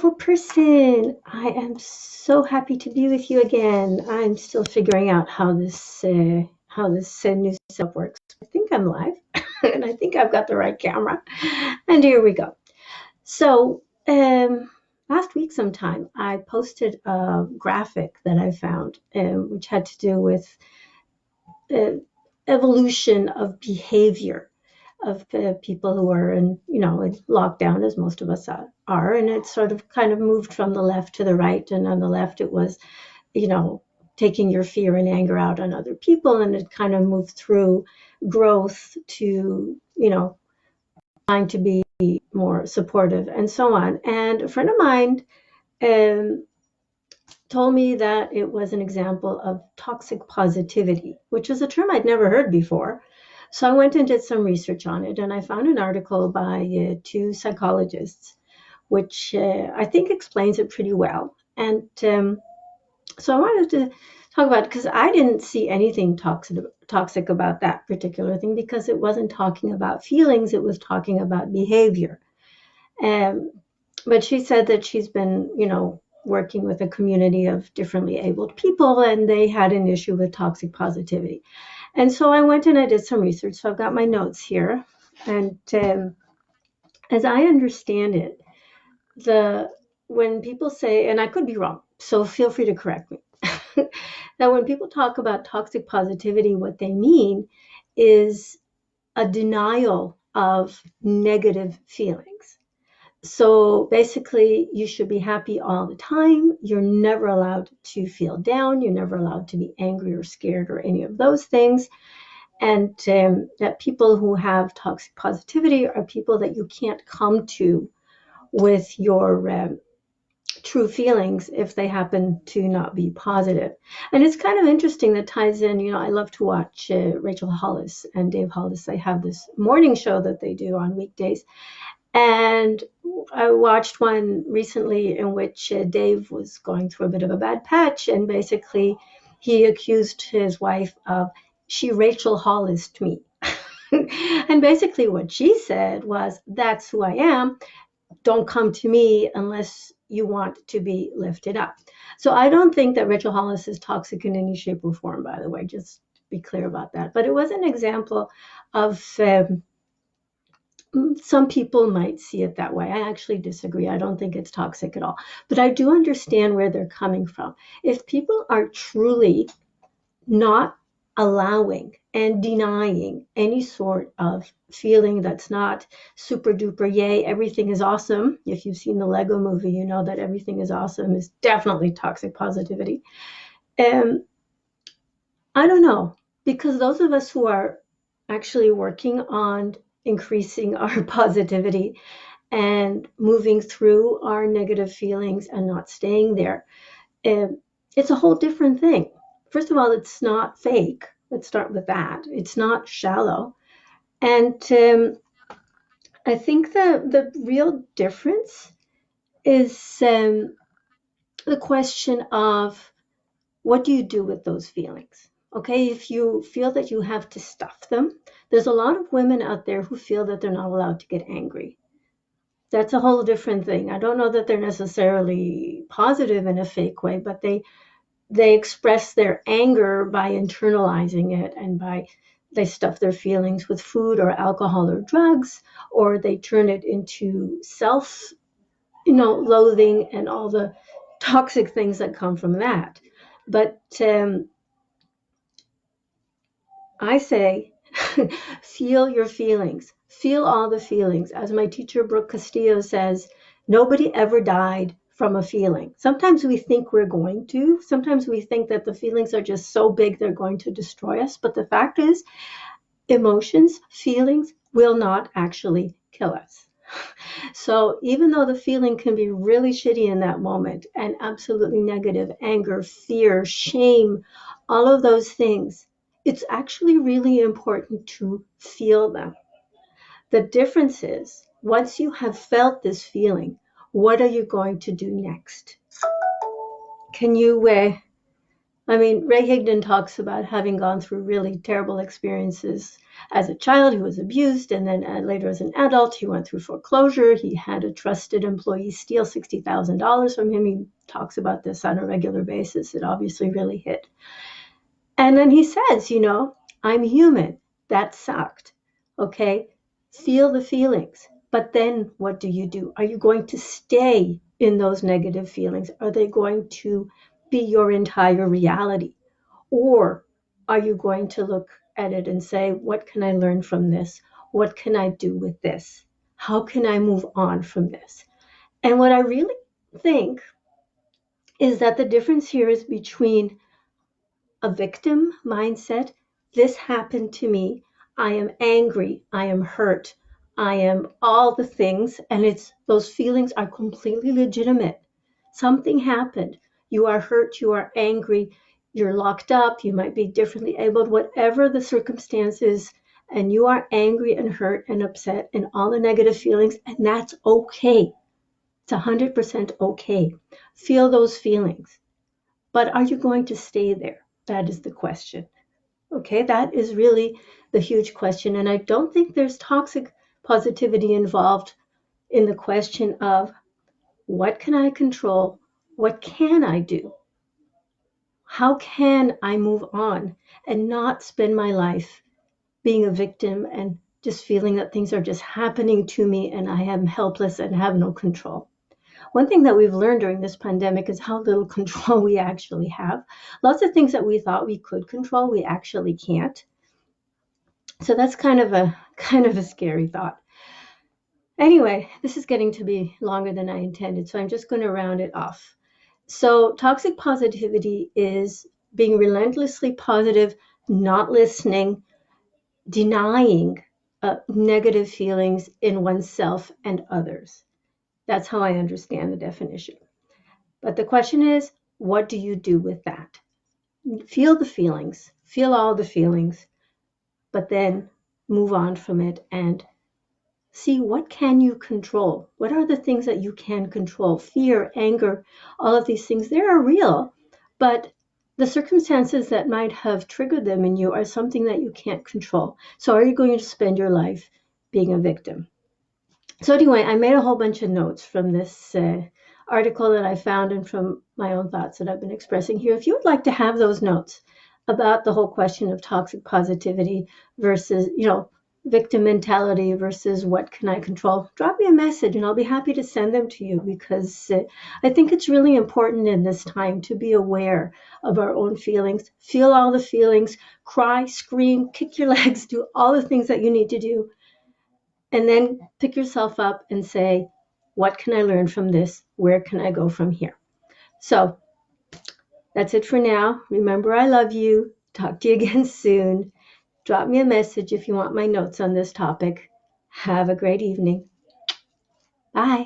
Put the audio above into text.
beautiful person. I am so happy to be with you again. I'm still figuring out how this new setup works. I think I'm live, and I think I've got the right camera. And here we go. So, last week sometime, I posted a graphic that I found, which had to do with uh, evolution of behavior of people who are in lockdown, as most of us are, and it sort of kind of moved from the left to the right, and on the left it was, you know, taking your fear and anger out on other people, and it kind of moved through growth to, trying to be more supportive and so on. And a friend of mine um, told me that it was an example of toxic positivity, which is a term I'd never heard before. So I went and did some research on it, and I found an article by two psychologists, which I think explains it pretty well. And so I wanted to talk about it because I didn't see anything toxic about that particular thing, because it wasn't talking about feelings, it was talking about behavior. Um, but she said that she's been, working with a community of differently abled people, and they had an issue with toxic positivity. And so I went and I did some research. So I've got my notes here. And as I understand it, the when people say, and I could be wrong, so feel free to correct me, that when people talk about toxic positivity, what they mean is a denial of negative feelings. So basically, you should be happy all the time. You're never allowed to feel down. You're never allowed to be angry or scared or any of those things. And that people who have toxic positivity are people that you can't come to with your true feelings if they happen to not be positive. And it's kind of interesting, that ties in, I love to watch Rachel Hollis and Dave Hollis. They have this morning show that they do on weekdays. And I watched one recently in which Dave was going through a bit of a bad patch, and basically he accused his wife of, she Rachel Hollis'd me. And basically what she said was, that's who I am. Don't come to me unless you want to be lifted up. So I don't think that Rachel Hollis is toxic in any shape or form, by the way, just to be clear about that. But it was an example of some people might see it that way. I actually disagree. I don't think it's toxic at all. But I do understand where they're coming from. If people are truly not allowing and denying any sort of feeling that's not super duper yay, everything is awesome. If you've seen the Lego movie, you know that everything is awesome is definitely toxic positivity. I don't know, because those of us who are actually working on increasing our positivity and moving through our negative feelings and not staying there, it's a whole different thing. First of all, it's not fake. Let's start with that. It's not shallow. And I think the real difference is the question of, what do you do with those feelings? Okay, if you feel that you have to stuff them, there's a lot of women out there who feel that they're not allowed to get angry. That's a whole different thing. I don't know that they're necessarily positive in a fake way, but they express their anger by internalizing it, and they stuff their feelings with food or alcohol or drugs, or they turn it into self, loathing and all the toxic things that come from that. But I say, feel your feelings. Feel all the feelings. As my teacher, Brooke Castillo, says, nobody ever died from a feeling. Sometimes we think we're going to. Sometimes we think that the feelings are just so big they're going to destroy us. But the fact is, emotions, feelings will not actually kill us. So even though the feeling can be really shitty in that moment and absolutely negative, anger, fear, shame, all of those things, it's actually really important to feel them. The difference is, once you have felt this feeling, what are you going to do next? Can you I mean, Ray Higdon talks about having gone through really terrible experiences as a child. He was abused, and then later as an adult, he went through foreclosure. He had a trusted employee steal $60,000 from him. He talks about this on a regular basis. It obviously really hit. And then he says, I'm human. That sucked. Okay. Feel the feelings. But then what do you do? Are you going to stay in those negative feelings? Are they going to be your entire reality? Or are you going to look at it and say, what can I learn from this? What can I do with this? How can I move on from this? And what I really think is that the difference here is between a victim mindset. This happened to me. I am angry. I am hurt. I am all the things. And those feelings are completely legitimate. Something happened. You are hurt. You are angry. You're locked up. You might be differently abled, whatever the circumstances. And you are angry and hurt and upset and all the negative feelings. And that's okay. It's 100% okay. Feel those feelings. But are you going to stay there? That is the question. Okay, that is really the huge question. And I don't think there's toxic positivity involved in the question of what can I control? What can I do? How can I move on and not spend my life being a victim and just feeling that things are just happening to me and I am helpless and have no control? One thing that we've learned during this pandemic is how little control we actually have. Lots of things that we thought we could control, we actually can't. So that's kind of a scary thought. Anyway, this is getting to be longer than I intended, so I'm just going to round it off. So toxic positivity is being relentlessly positive, not listening, denying negative feelings in oneself and others. That's how I understand the definition. But the question is, what do you do with that? Feel the feelings, feel all the feelings, but then move on from it and see what can you control? What are the things that you can control? Fear, anger, all of these things, they are real, but the circumstances that might have triggered them in you are something that you can't control. So are you going to spend your life being a victim? So anyway, I made a whole bunch of notes from this article that I found and from my own thoughts that I've been expressing here. If you would like to have those notes about the whole question of toxic positivity versus, victim mentality versus what can I control, drop me a message and I'll be happy to send them to you because I think it's really important in this time to be aware of our own feelings, feel all the feelings, cry, scream, kick your legs, do all the things that you need to do, and then pick yourself up and say, what can I learn from this? Where can I go from here? So that's it for now. Remember, I love you. Talk to you again soon. Drop me a message if you want my notes on this topic. Have a great evening. Bye.